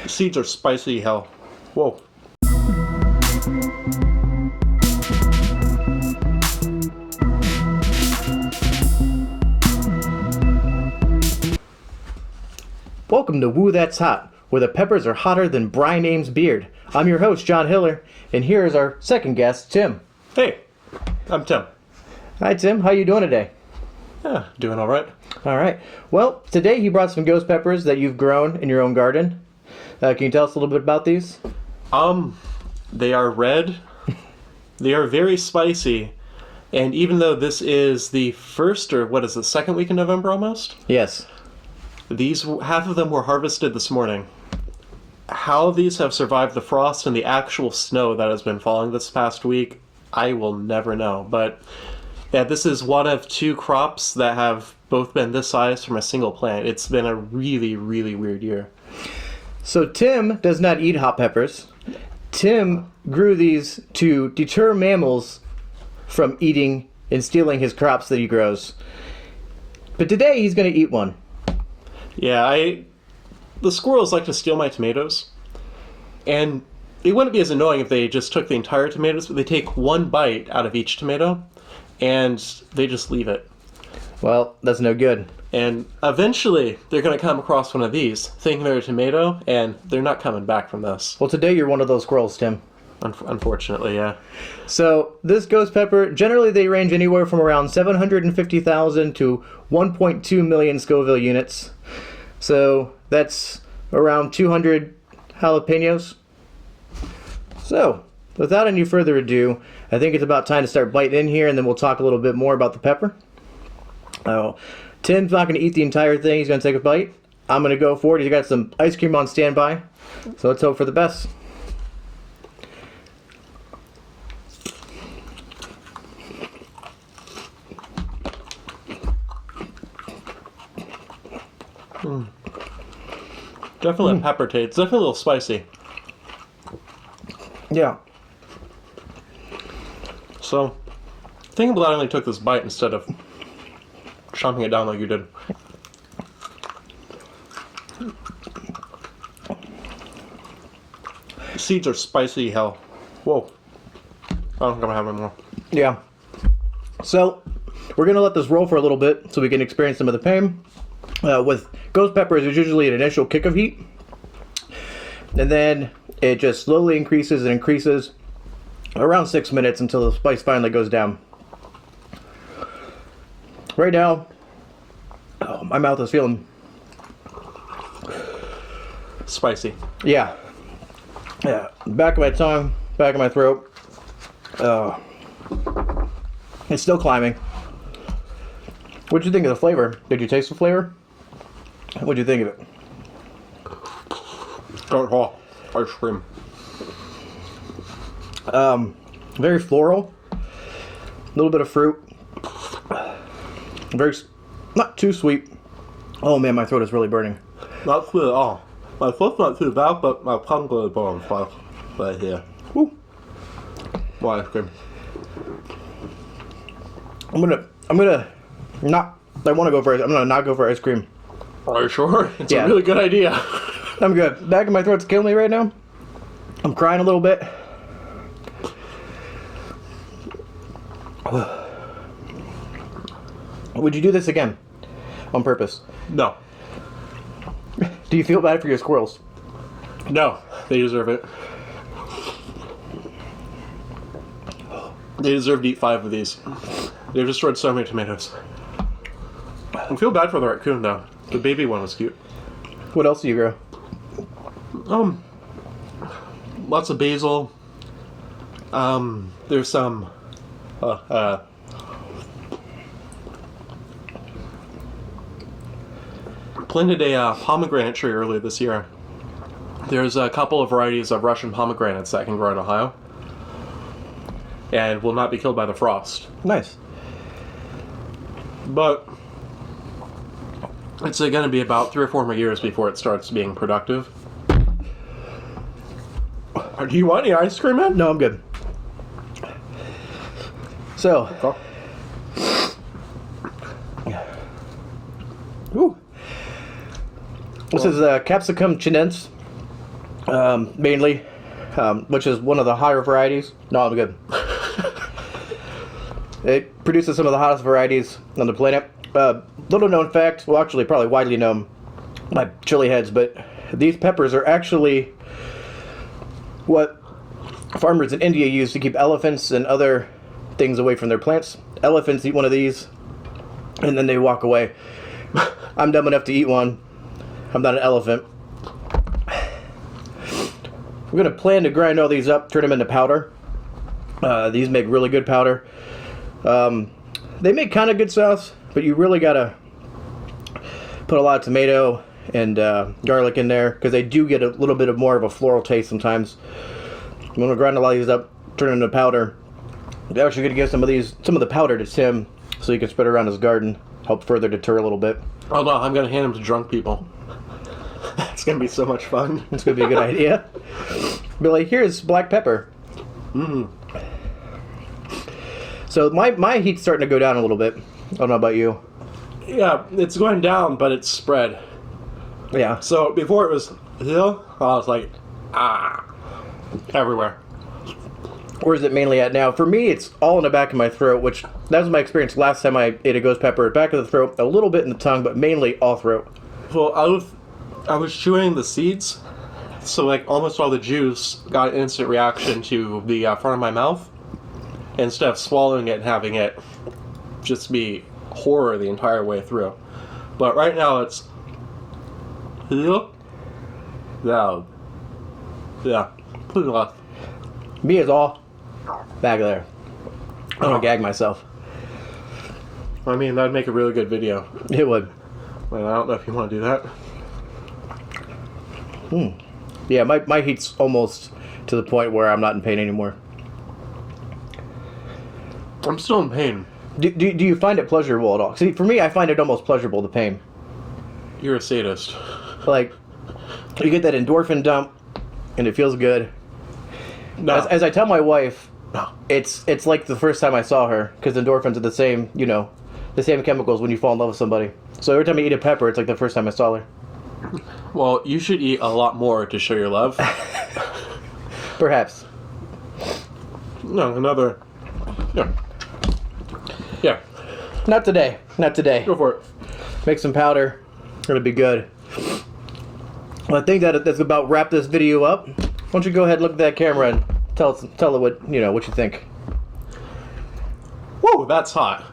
Seeds are spicy hell. Whoa. Welcome to Woo That's Hot, where the peppers are hotter than Brian Ames' beard. I'm your host, John Hiller, and here is our second guest, Tim. Hey, I'm Tim. Hi, Tim. How you doing today? Yeah, doing all right. All right. Well, today he brought some ghost peppers that you've grown in your own garden. Can you tell us a little bit about these? They are red. They are very spicy. And even though this is the first, or what is the second week in November almost? Yes. Half of them were harvested this morning. How these have survived the frost and the actual snow that has been falling this past week, I will never know. But yeah, this is one of two crops that have both been this size from a single plant. It's been a really, really weird year. So Tim does not eat hot peppers. Tim grew these to deter mammals from eating and stealing his crops that he grows. But today he's going to eat one. Yeah, the squirrels like to steal my tomatoes, and it wouldn't be as annoying if they just took the entire tomatoes, but they take one bite out of each tomato, and they just leave it. Well, that's no good. And eventually, they're going to come across one of these, thinking they're a tomato, and they're not coming back from this. Well, today you're one of those squirrels, Tim. Unfortunately, yeah. So this ghost pepper, generally they range anywhere from around 750,000 to 1.2 million Scoville units. So that's around 200 jalapenos. So without any further ado, I think it's about time to start biting in here, and then we'll talk a little bit more about the pepper. Oh, Tim's not going to eat the entire thing. He's going to take a bite. I'm going to go for it. He's got some ice cream on standby. So let's hope for the best. Definitely a pepper taste. It's definitely a little spicy. Yeah. So, think glad I only took this bite instead of chomping it down like you did. Seeds are spicy hell. Whoa. I don't think I'm gonna have any more. Yeah. So, we're going to let this roll for a little bit so we can experience some of the pain. With ghost peppers, there's usually an initial kick of heat. And then it just slowly increases and increases around 6 minutes until the spice finally goes down. Right now, my mouth is feeling Spicy. Yeah. Back of my tongue, back of my throat. It's still climbing. What'd you think of the flavor? Did you taste the flavor? What'd you think of it? Oh, ice cream. Very floral. A little bit of fruit. Not too sweet. Oh man, my throat is really burning. Not sweet at all. My throat's not too bad, but my tongue really burns right here. Woo. More ice cream. I'm gonna not. I want to go for it. I'm gonna not go for ice cream. Are you sure? It's Yeah. a really good idea. I'm good. Back of my throat's killing me right now. I'm crying a little bit. Would you do this again? On purpose? No. Do you feel bad for your squirrels? No. They deserve it. They deserve to eat 5 of these. They've destroyed so many tomatoes. I feel bad for the raccoon, though. The baby one was cute. What else do you grow? Lots of basil. There's some planted a pomegranate tree earlier this year. There's a couple of varieties of Russian pomegranates that can grow in Ohio and will not be killed by the frost. Nice. But it's going to be about 3 or 4 more years before it starts being productive. Do you want any ice cream, man? No, I'm good. So, Okay. ooh, This is Capsicum chinense, mainly, which is one of the higher varieties. No, I'm good. It produces some of the hottest varieties on the planet. Little known fact, well, actually, probably widely known by chili heads, but these peppers are actually what farmers in India use to keep elephants and other things away from their plants. Elephants eat one of these, and then they walk away. I'm dumb enough to eat one. I'm not an elephant. We're going to plan to grind all these up, turn them into powder. These make really good powder. They make kind of good sauce, but you really got to put a lot of tomato and garlic in there, because they do get a little bit of more of a floral taste sometimes. I'm going to grind a lot of these up, turn them into powder. I'm actually going to give some of the powder to Tim, so he can spread it around his garden, help further deter a little bit. Oh no, I'm gonna hand them to drunk people. It's gonna be so much fun. It's going to be a good idea. Be like, here's black pepper. So my heat's starting to go down a little bit. I don't know about you. Yeah, it's going down, but it's spread. Yeah. So before it was hill, I was like, everywhere. Where is it mainly at now? For me, it's all in the back of my throat, which that was my experience last time I ate a ghost pepper. Back of the throat, a little bit in the tongue, but mainly all throat. Well, I was chewing the seeds, so like almost all the juice got an instant reaction to the front of my mouth, instead of swallowing it and having it just be horror the entire way through. But right now it's hill, down. Yeah, put it left. Me is all back there. I'm gonna gag myself. I mean, that'd make a really good video. It would. But I don't know if you want to do that. Yeah, my heat's almost to the point where I'm not in pain anymore. I'm still in pain. Do you find it pleasurable at all? See, for me, I find it almost pleasurable, the pain. You're a sadist. Like, you get that endorphin dump, and it feels good. No. As I tell my wife, No. it's like the first time I saw her, because endorphins are the same, the same chemicals when you fall in love with somebody. So every time I eat a pepper, it's like the first time I saw her. Well, you should eat a lot more to show your love. Perhaps. No, another. Yeah. Yeah. Not today. Not today. Go for it. Make some powder. It'll be good. Well, I think that's about wrap this video up. Why don't you go ahead and look at that camera and tell it what you think. Whoa, that's hot.